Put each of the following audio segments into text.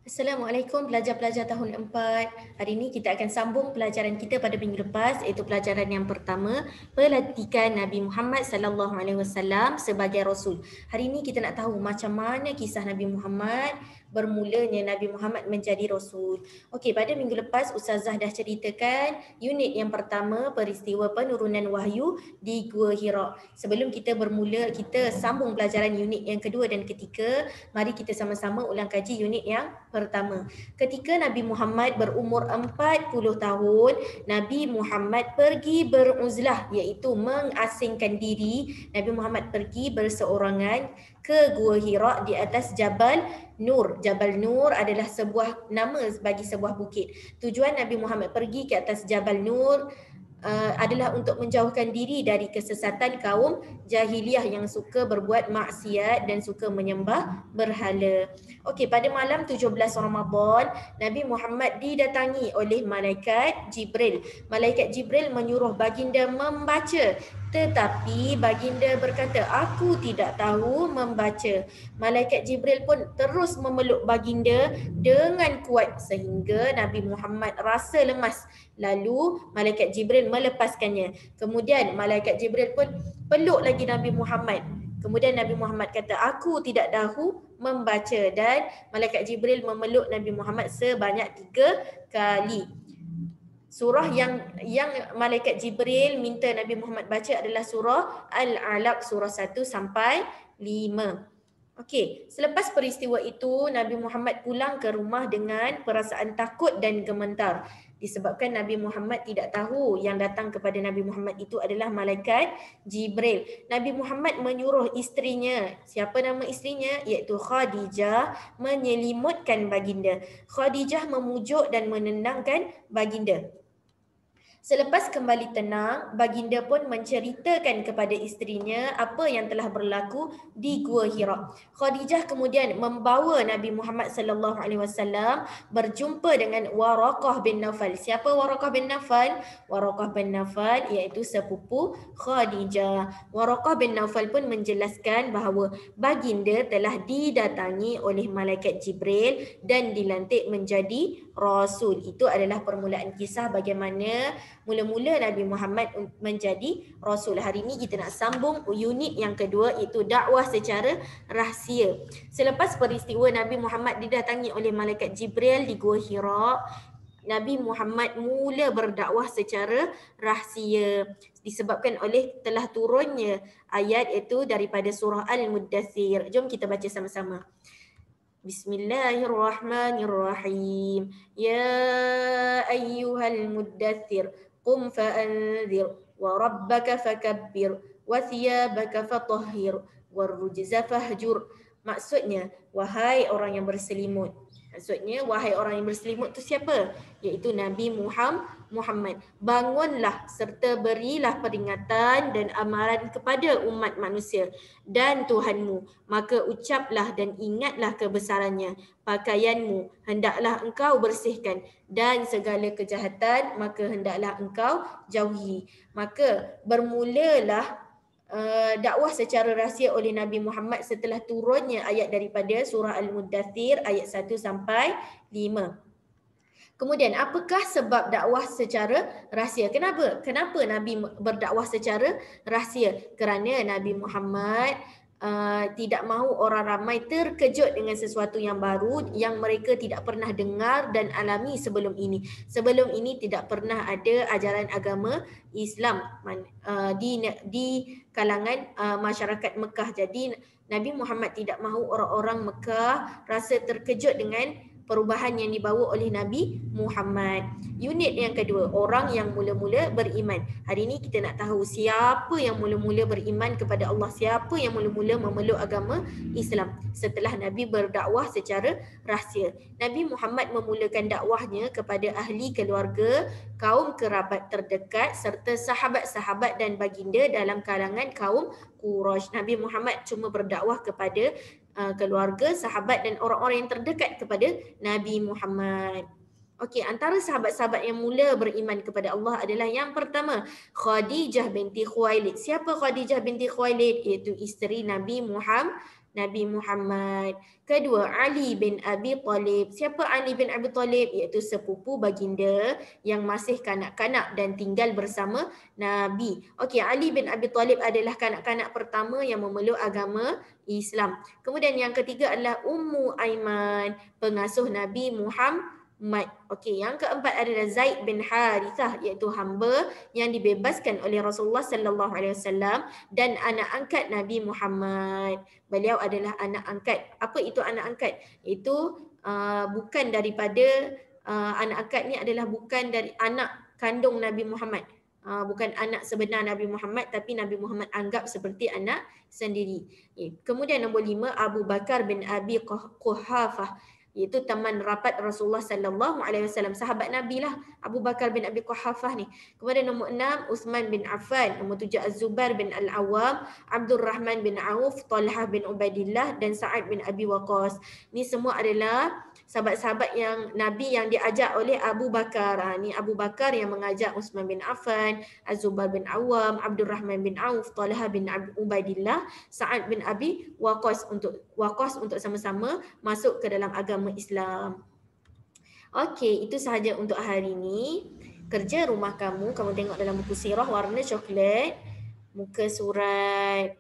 Assalamualaikum pelajar-pelajar tahun 4. Hari ini kita akan sambung pelajaran kita pada minggu lepas, iaitu pelajaran yang pertama, pelantikan Nabi Muhammad sallallahu alaihi wasallam sebagai rasul. Hari ini kita nak tahu macam mana kisah Nabi Muhammad, bermulanya Nabi Muhammad menjadi rasul. Okey, pada minggu lepas Ustazah dah ceritakan unit yang pertama, peristiwa penurunan wahyu di Gua Hira. Sebelum kita bermula, kita sambung pelajaran unit yang kedua dan ketiga. Mari kita sama-sama ulang kaji unit yang pertama. Ketika Nabi Muhammad berumur 40 tahun, Nabi Muhammad pergi beruzlah, iaitu mengasingkan diri. Nabi Muhammad pergi berseorangan ke Gua Hira di atas Jabal Nur. Jabal Nur adalah sebuah nama bagi sebuah bukit. Tujuan Nabi Muhammad pergi ke atas Jabal Nur adalah untuk menjauhkan diri dari kesesatan kaum jahiliah yang suka berbuat maksiat dan suka menyembah berhala. Okey, pada malam 17 Ramadan, Nabi Muhammad didatangi oleh malaikat Jibril. Malaikat Jibril menyuruh baginda membaca, tetapi baginda berkata, "Aku tidak tahu membaca." Malaikat Jibril pun terus memeluk baginda dengan kuat sehingga Nabi Muhammad rasa lemas. Lalu malaikat Jibril melepaskannya. Kemudian malaikat Jibril pun peluk lagi Nabi Muhammad. Kemudian Nabi Muhammad kata, "Aku tidak tahu membaca." Dan malaikat Jibril memeluk Nabi Muhammad sebanyak 3 kali. Surah yang malaikat Jibril minta Nabi Muhammad baca adalah surah Al-Alaq, surah 1 sampai 5. Okey, selepas peristiwa itu Nabi Muhammad pulang ke rumah dengan perasaan takut dan gemetar. Disebabkan Nabi Muhammad tidak tahu yang datang kepada Nabi Muhammad itu adalah malaikat Jibril. Nabi Muhammad menyuruh isterinya, siapa nama isterinya? Iaitu Khadijah, menyelimutkan baginda. Khadijah memujuk dan menenangkan baginda. Selepas kembali tenang, baginda pun menceritakan kepada isterinya apa yang telah berlaku di Gua Hira. Khadijah kemudian membawa Nabi Muhammad sallallahu alaihi wasallam berjumpa dengan Waraqah bin Naufal. Siapa Waraqah bin Naufal? Waraqah bin Naufal iaitu sepupu Khadijah. Waraqah bin Naufal pun menjelaskan bahawa baginda telah didatangi oleh malaikat Jibril dan dilantik menjadi rasul. Itu adalah permulaan kisah bagaimana mula-mula Nabi Muhammad menjadi rasul. Hari ini kita nak sambung unit yang kedua, iaitu dakwah secara rahsia. Selepas peristiwa Nabi Muhammad didatangi oleh malaikat Jibril di Gua Hira, Nabi Muhammad mula berdakwah secara rahsia disebabkan oleh telah turunnya ayat itu daripada surah Al-Muddathir. Jom kita baca sama-sama. Bismillahirrahmanirrahim. Ya ayyuhal muddathir qum fa'anzir wa rabbaka fakabbir wa thiyabaka fatahhir warrujza fahjur. Maksudnya, wahai orang yang berselimut. Maksudnya, wahai orang yang berselimut itu siapa? Iaitu Nabi Muhammad. Bangunlah serta berilah peringatan dan amaran kepada umat manusia dan Tuhanmu. Maka ucaplah dan ingatlah kebesarannya. Pakaianmu hendaklah engkau bersihkan dan segala kejahatan maka hendaklah engkau jauhi. Maka bermulalah dakwah secara rahsia oleh Nabi Muhammad setelah turunnya ayat daripada surah Al-Muddathir ayat 1 sampai 5. Kemudian apakah sebab dakwah secara rahsia? Kenapa Nabi berdakwah secara rahsia? Kerana Nabi Muhammad tidak mahu orang ramai terkejut dengan sesuatu yang baru yang mereka tidak pernah dengar dan alami sebelum ini. Sebelum ini tidak pernah ada ajaran agama Islam di kalangan masyarakat Mekah. Jadi Nabi Muhammad tidak mahu orang-orang Mekah rasa terkejut dengan perubahan yang dibawa oleh Nabi Muhammad. Unit yang kedua, orang yang mula-mula beriman. Hari ini kita nak tahu siapa yang mula-mula beriman kepada Allah, siapa yang mula-mula memeluk agama Islam setelah Nabi berdakwah secara rahsia. Nabi Muhammad memulakan dakwahnya kepada ahli keluarga, kaum kerabat terdekat serta sahabat-sahabat dan baginda dalam kalangan kaum Quraisy. Nabi Muhammad cuma berdakwah kepada keluarga, sahabat dan orang-orang yang terdekat kepada Nabi Muhammad. Okey, antara sahabat-sahabat yang mula beriman kepada Allah adalah yang pertama, Khadijah binti Khuwailid. Siapa Khadijah binti Khuwailid? Iaitu isteri Nabi Muhammad Nabi Muhammad. Kedua, Ali bin Abi Talib. Siapa Ali bin Abi Talib? Iaitu sepupu baginda yang masih kanak-kanak dan tinggal bersama Nabi. Okey, Ali bin Abi Talib adalah kanak-kanak pertama yang memeluk agama Islam. Kemudian yang ketiga adalah Ummu Aiman, pengasuh Nabi Muhammad. Okey, yang keempat adalah Zaid bin Harithah, iaitu hamba yang dibebaskan oleh Rasulullah sallallahu alaihi wasallam dan anak angkat Nabi Muhammad. Beliau adalah anak angkat. Apa itu anak angkat? Itu bukan daripada anak angkat ni adalah bukan dari anak kandung Nabi Muhammad. Bukan anak sebenar Nabi Muhammad, tapi Nabi Muhammad anggap seperti anak sendiri. Kemudian nombor 5, Abu Bakar bin Abi Quhafah, iaitu teman rapat Rasulullah sallallahu alaihi wasallam, sahabat Nabi lah Abu Bakar bin Abi Quhafah ni. Kemudian nombor 6, Uthman bin Affan. Nombor 7, Az-Zubair bin Al-Awwam, Abdul Rahman bin Auf, Talhah bin Ubaidillah dan Sa'ad bin Abi Waqqas. Ni semua adalah sahabat-sahabat yang Nabi yang diajak oleh Abu Bakar. Ni Abu Bakar yang mengajak Uthman bin Affan, Az-Zubair bin Awam, Abdul Rahman bin Auf, Talhah bin Ubaidillah, Sa'ad bin Abi Waqqas untuk sama-sama masuk ke dalam agama Islam. Okey, itu sahaja untuk hari ini. Kerja rumah kamu tengok dalam buku sirah warna coklat, muka surat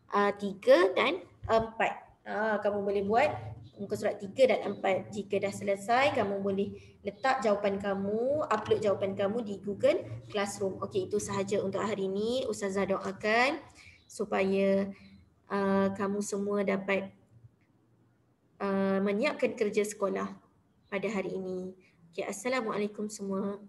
3 dan 4. Kamu boleh buat muka surat 3 dan 4. Jika dah selesai, kamu boleh letak jawapan kamu, upload jawapan kamu di Google Classroom. Okey, itu sahaja untuk hari ini. Ustazah doakan supaya kamu semua dapat menyiapkan kerja sekolah pada hari ini. Okay, Assalamualaikum semua.